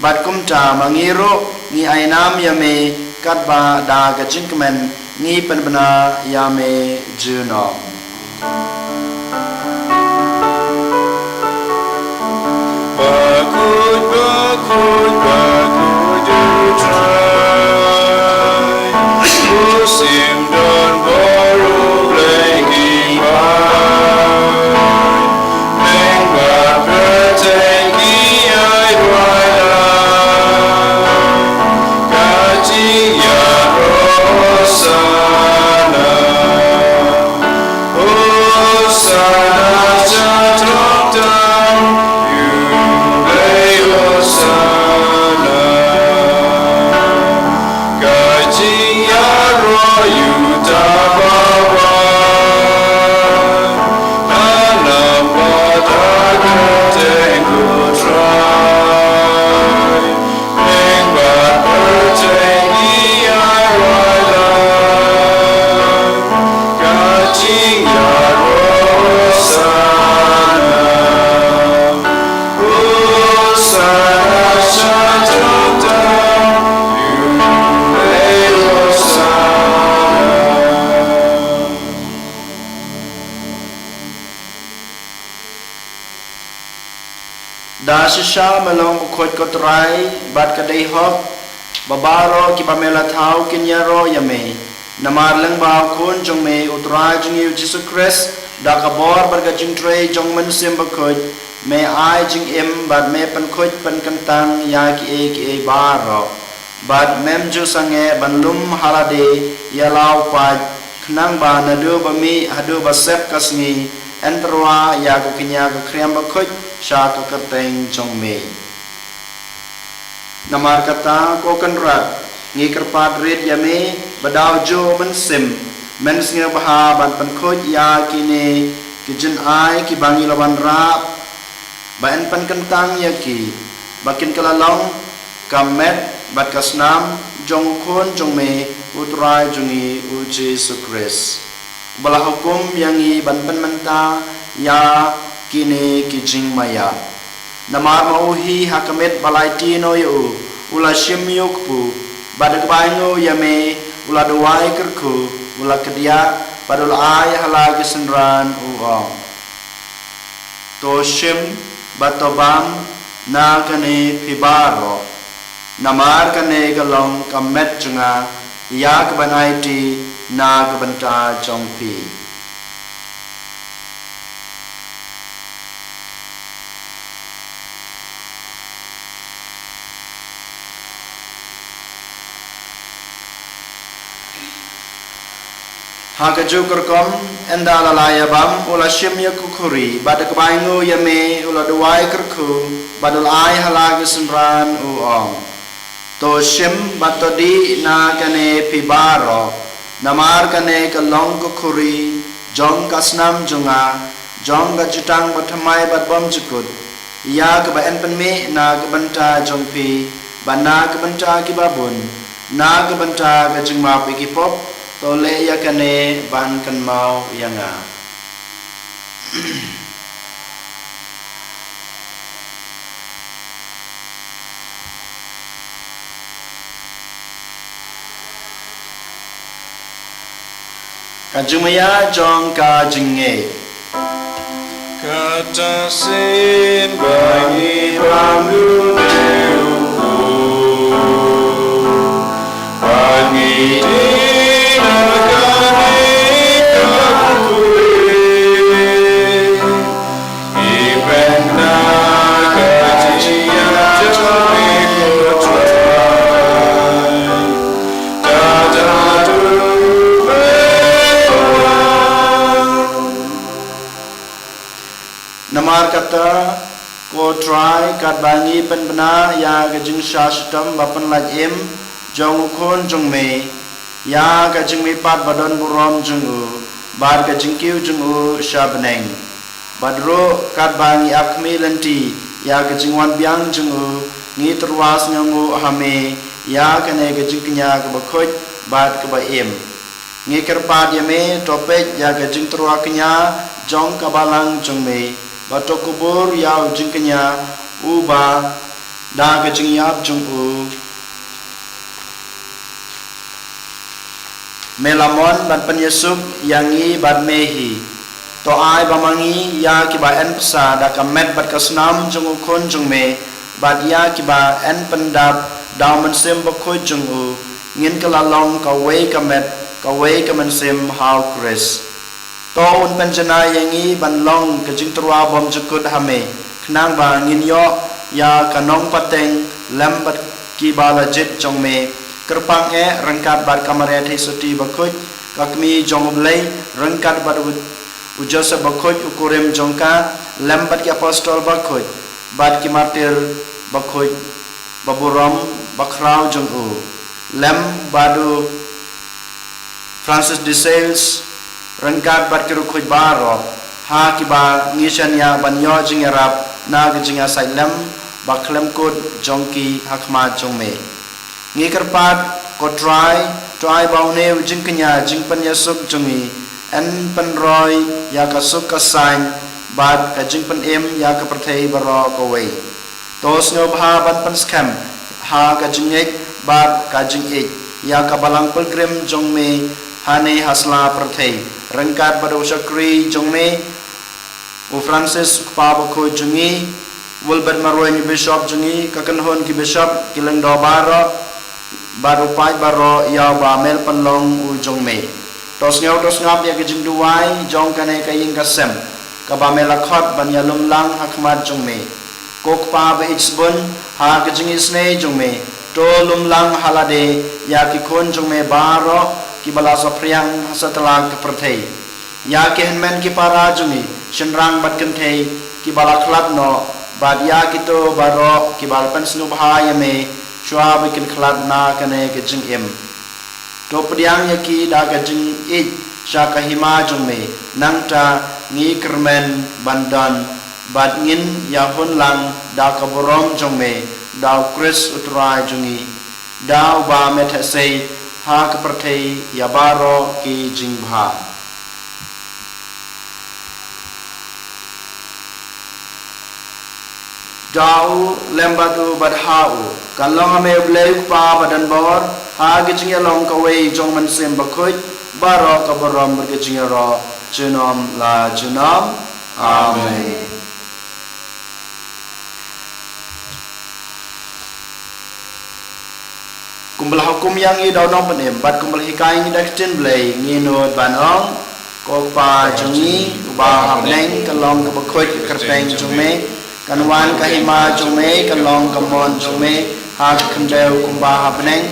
bat kumta mangiro ni ainam yame kat ba da gajingmen ni penbena yame juno Musim dan baru lagi mengbar bertinggi air wayang kaji ya Hosana Hosana jatuh dan yulai Hosana kaji ya royu da shisha melong bukhoj kotrai bat kadai hop babaro ki pamela thau kinyaro yame namar leng ba khun jong me utrai jing yu Jesus Christ da kabor bar ga jing trei jong men sim bukhoj me ai jing em bat me pan khoj pan kantang ya ki e baro bat mem ju sange banlum halade yalau pa knang ba nadu bami hadu basep kasngi entrwa ya ko kinya ko kriam bukhoj sha ko kerteng jong me namar kata ko kanrat ngi kerpat rit yame badau jo men sim men singa baha ban pan khoj ya kini kijin ai ki bangi lawan rap ba en pan kentang ya ki bakin kalalong kamet bat kasnam jong khon jong me utrai jungi u Jesus Christ bala hukum yangi ban pan menta ya kini kijing maya namar mauhi hakamet balai tino yu ula shim yukpu badak baingo yame ula doai kerku ula kedia badul ai halagi senran uong to shim batobam na kane pibaro namar kane galong kamet junga ya kebanai ti na kebenta jongpi Hakaju kerkom enda lalaya bam ula shim ya kukuri badak baingu yame ula duai kerku badul ai halagi senran uong to shim batodi na kane pibaro namar kane kalong kukuri jong kasnam junga jong gajutang bathamai batbom jukut ya kebaen penme na kebenta jongpi bana kebenta kibabun na kebenta gajingma pikipop tole ya kane ban kan mau yanga kajumaya jong ka jinge kata sin bagi bangun bagi namar kata ko try kat bangi pen bena ya gajing shashtam bapan lajim jong khon jong me ya gajing me pat badon burom jong u bar gajing kiu jong u shabneng badro kat bangi akmi lenti ya gajing wan biang jong u ngi terwas nyangu hame ya kane gajing kenya ke bakhoj bat ke baim ngi kerpat yame topek ya gajing terwa kenya jong kabalang jong me bato kubur ya ujing kenya uba da gajing yap jung u melamon ban pen yesuk yangi bad mehi to ai bamangi ya kiba en psa da kamet bat kasnam jung u khon jung me bad ya kiba en pendap daun sem bakhoj jung u ngin kalalong ka wei kamet ka wei kamen sem how Chris to un penjana yangi ban long kajing terwa bom jukut hame knang ba ngin yo ya kanong pateng lambat ki bala jit jong me kerpang e rangkat bat kamare the suti bakhoj kakmi jong blai rangkat bat ujosa bakhoj ukurem jongka lambat ki apostol bakhoj bat ki martir bakhoj baburam bakrau jong u lam badu Francis de Sales rangkat bat kiru khoj baro ha kiba ngishan ya banyo jing arab na gijinga sailam baklem kod jongki hakma jongme ngi kerpat ko try baune jing kenya jing pan yasuk jongi en pan roy ya kasuk kasain bat ka jing pan em ya ka prathei baro ko wei tos no bha ban pan scam ha ka jing ek bat ka jing ek ya ka balang pilgrim jongme hane hasla prathei rangkat badu sakri jongme u Francis pa bako jungi Wilbert Marwani Bishop jungi kakanhon ki Bishop kileng do baro baru pai baro yau ba mel panlong u jong me tos ngap ya kijing duwai jong kane kaying kasem ka ba mel akhot ban ya lumlang hakmat jong me kok pa ba itsbun ha kijing isne jong me to lumlang halade ya ki khon jong me baro ki bala so priang hasatlang ka perthei ya ki henmen ki para jungi shenrang bat kentei ki bala khlap no bad ya kito baro ki bal pan snu bahaya me chua bikin khlap na kane ke jing em to pdiang ya ki da ka jing it sha ka hima jung me nang ta ngi kermen bandan bad ngin ya hun lang da ka borom jung me da Chris utrai jungi da ba me tha sei ha ka perthei ya baro ki jing bha dau lembatu badhau kalong ame bleu pa badan bor ha gijing long ka wei jong man sem bakhoi baro ka borom gijing ro junom la junom amen kumbal hukum yang i dau nong panem bat kumbal hikai ni dak tin blei ngi no banong ko pa jungi ba hamneng kalong ka bakhoi kerteng jume kanwan kahima jume kalong kamon jume ha kandeu kumba hapneng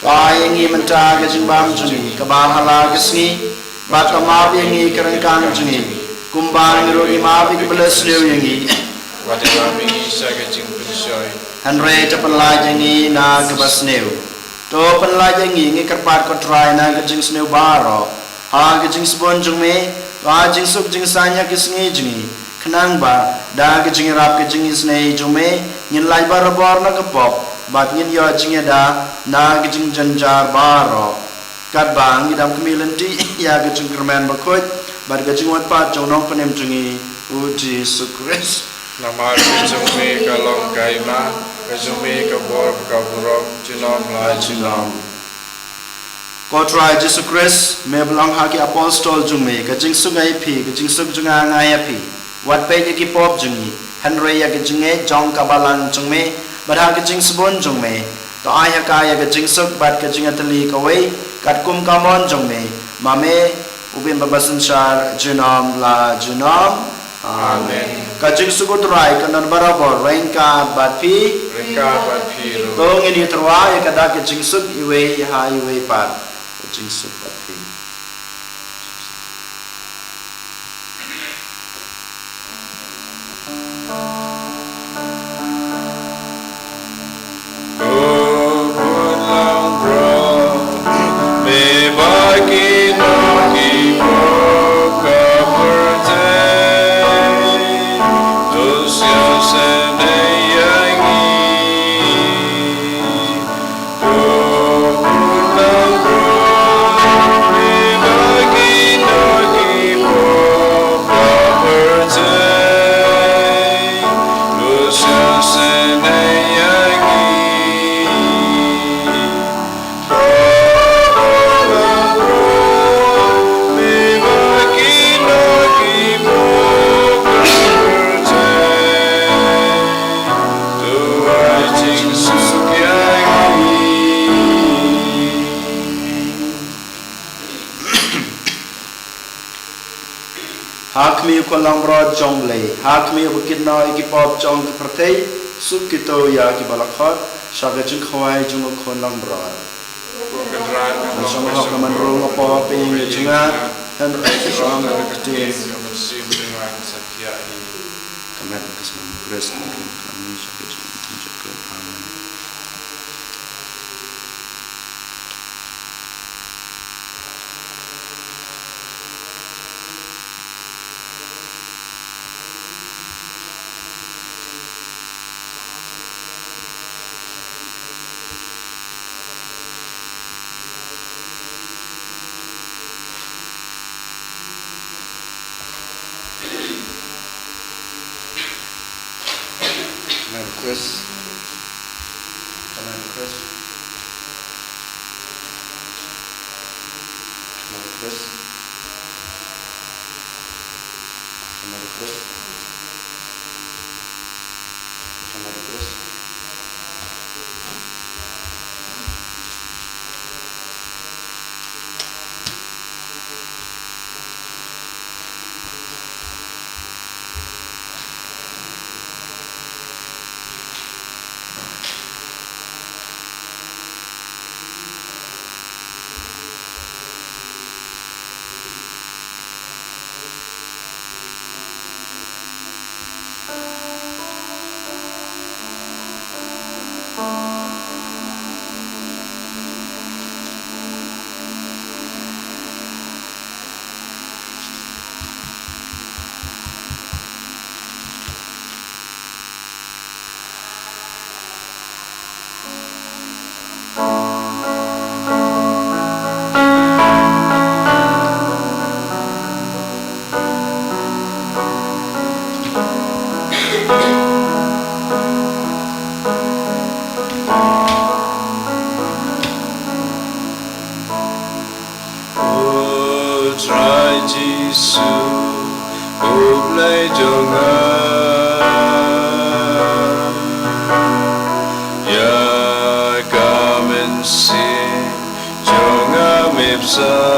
wa yangi menta gajimbam juni kabahala gasni batama yangi kerangkang juni kumba ngiro ima big plus leu yangi Wadima mingi saga jing pensoy. hanre tapanla yangi na kabasneu to panla yangi ngi karpat ko try na gajing sneu baro ha gajing spon jume wa jing suk jing sanya kisngi juni kenang ba da gajing rap gajing isnei jume ngin lai barabor na kapop bat ngin yo jing da na gajing janjar baro kat bang idam kemilanti ya gajing kermen bakoi bat gajing wat pa jonong panem jungi uji sukres Namar jume kalong kaima jume kabor kaburom jinom la jinom. Kotra Jesus Christ me belong haki apostol jume gajing sungai pi gajing suk junga ngaya pi wat pe ki pop jungi Henry ya gajing e jong kabalang jungme badha gajing subon jungme to aya ka ya gajing suk bat gajing atli kawai kat kum kamon jungme mame ubin babasan shar jinom la jinom Amen. Kajing sukut rai kanan barabor rain ka bat pi Reka bapiro. to ngini terwa ya kada gajing suk iwe ha iwe pat gajing suk bat pi Hakmi ko langbro jongle hakmi bukit no ikipop jong pertei suk kito ya ki balakhot saga jing khwai jung ko langbro sama hok man ro apa ping junga dan rong kete kamet kesman grace kami saga jing tunjuk amen Chris, come on, Chris. Come on, Chris. Come on, Chris. trai Giêsu úp lấy cho ya kamen sin cho mep sa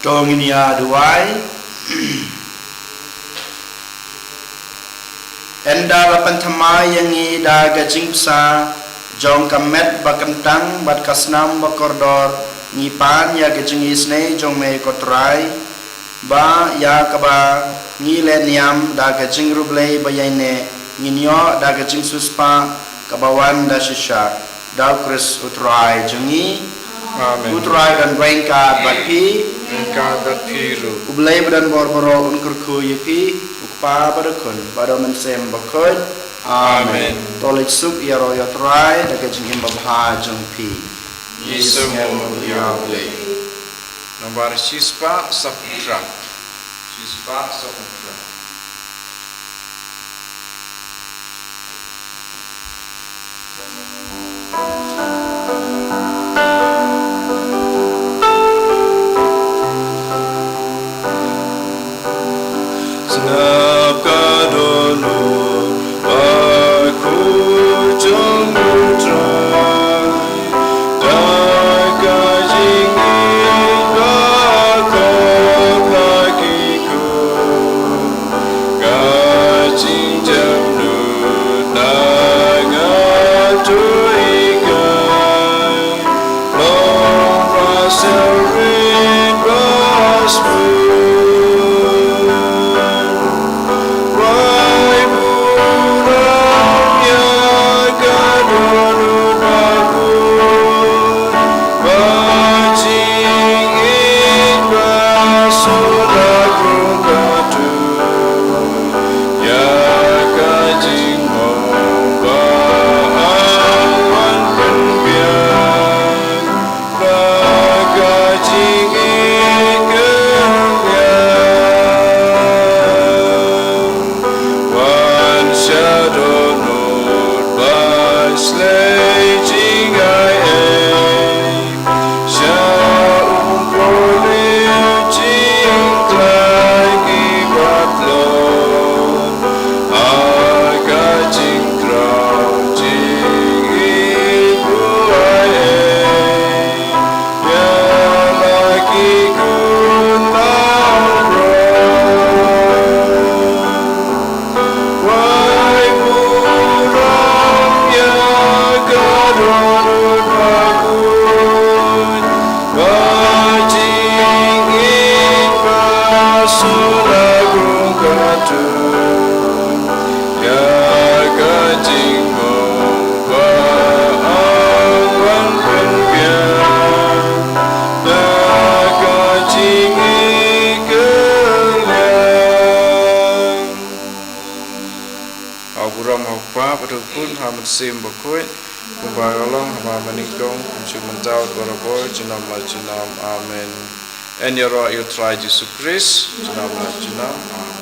Dong ini aduai enda lapan thamai yang i da gajing psa jong kamet bakentang bat kasnam bakordor ngipan ya gajing isne jong me kotrai ba ya kaba ngile niam da gajing rublei bayaine nginyo da gajing suspa kabawan da shisha da kris utrai jongi Amen. utrai dan rengka batpi Engkau berpiru. Ublay badan borboro unkurku yipi ukpa badakun bado mensem bakud. Amen. Tolik suk ya royot rai daga jingim babha jungpi. Yesus menguliakan. Nomor Sispa Saputra. Sispa Saputra. Senap kadono aku jemutrai daga jingin bakok lakiku kacing jamnu naga tuikai long praserin basmu sim bakoi kumbaralong hama manikong mental baraboy jinam la jinam amen. En yoro you try Jesus Christ jinam la jinam amen.